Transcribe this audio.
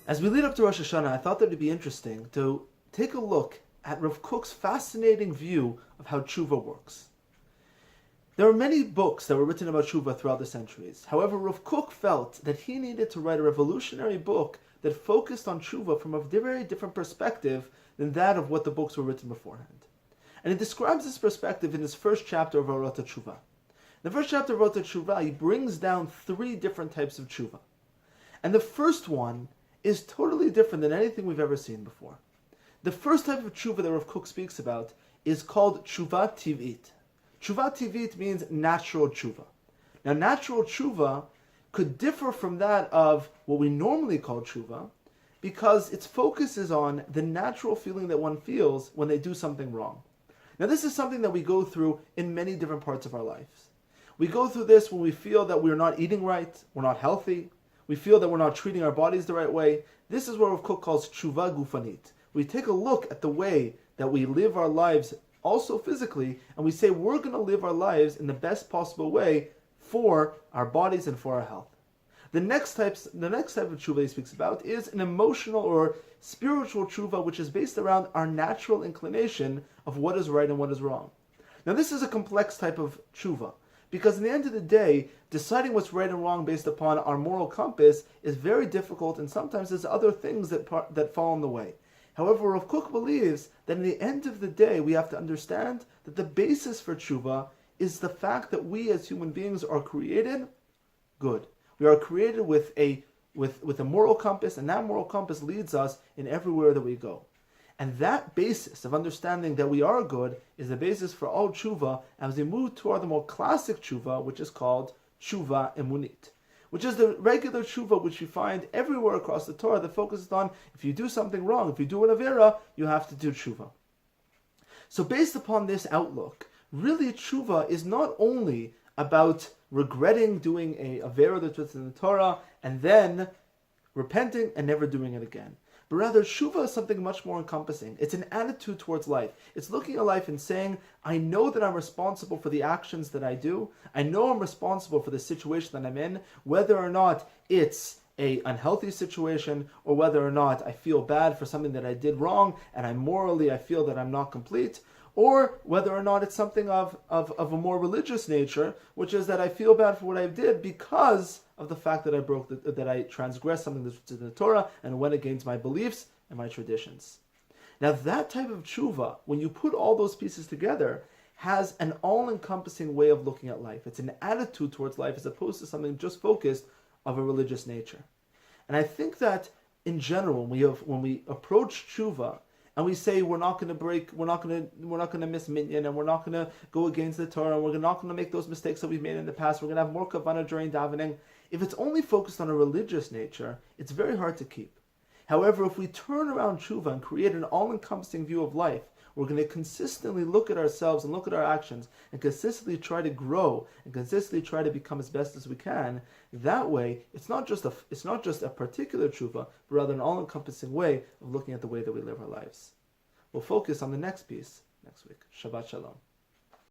As we lead up to Rosh Hashanah, I thought that it'd be interesting to take a look at Rav Kook's fascinating view of how Chuhwa works. There are many books that were written about Chuhwa throughout the centuries. However, Rav Kook felt that he needed to write a revolutionary book that focused on Chuhwa from a very different perspective than that of what the books were written beforehand. And he describes this perspective in his first chapter of Orot Chuhwa. In the first chapter of Orot Chuhwa, he brings down 3 different types of Chuhwa. And the first one is totally different than anything we've ever seen before. The first type of Chuhwa that Rav Kook speaks about is called Chuhwa Tiv'it. Chuhwa Tiv'it means natural Chuhwa. Now, natural Chuhwa could differ from that of what we normally call Chuhwa because its focus is on the natural feeling that one feels when they do something wrong. Now, this is something that we go through in many different parts of our lives. We go through this when we feel that we're not eating right, we're not healthy, we feel that we're not treating our bodies the right way. This is what Rav Kook calls Chuhwa Gufanit. We take a look at the way that we live our lives also physically, and we say we're going to live our lives in the best possible way for our bodies and for our health. The next type of Chuhwa he speaks about is an emotional or spiritual Chuhwa, which is based around our natural inclination of what is right and what is wrong. Now, this is a complex type of Chuhwa, because in the end of the day, deciding what's right and wrong based upon our moral compass is very difficult, and sometimes there's other things that fall in the way. However, Rav Kook believes that in the end of the day, we have to understand that the basis for Chuhwa is the fact that we as human beings are created good. We are created with a moral compass, and that moral compass leads us in everywhere that we go. And that basis of understanding that we are good is the basis for all Chuhwa as we move toward the more classic Chuhwa, which is called Chuhwa Emunit, which is the regular Chuhwa which you find everywhere across the Torah that focuses on if you do something wrong, if you do an Avera, you have to do Chuhwa. So based upon this outlook, really Chuhwa is not only about regretting doing a Avera that's written in the Torah and then repenting and never doing it again. But rather, Chuhwa is something much more encompassing. It's an attitude towards life. It's looking at life and saying, I know that I'm responsible for the actions that I do. I know I'm responsible for the situation that I'm in, whether or not it's an unhealthy situation or whether or not I feel bad for something that I did wrong and I feel that I'm not complete, or whether or not it's something of a more religious nature, which is that I feel bad for what I did because of the fact that I transgressed something that's in the Torah and went against my beliefs and my traditions. Now, that type of Chuhwa, when you put all those pieces together, has an all-encompassing way of looking at life. It's an attitude towards life as opposed to something just focused of a religious nature. And I think that in general, when we approach Chuhwa, and we say we're not going to miss minyan, and we're not going to go against the Torah, and we're not going to make those mistakes that we've made in the past. We're going to have more kavanah during davening. If it's only focused on a religious nature, it's very hard to keep. However, if we turn around Chuhwa and create an all-encompassing view of life, we're going to consistently look at ourselves and look at our actions and consistently try to grow and consistently try to become as best as we can. That way, it's not just a particular Chuhwa, but rather an all-encompassing way of looking at the way that we live our lives. We'll focus on the next piece next week. Shabbat Shalom.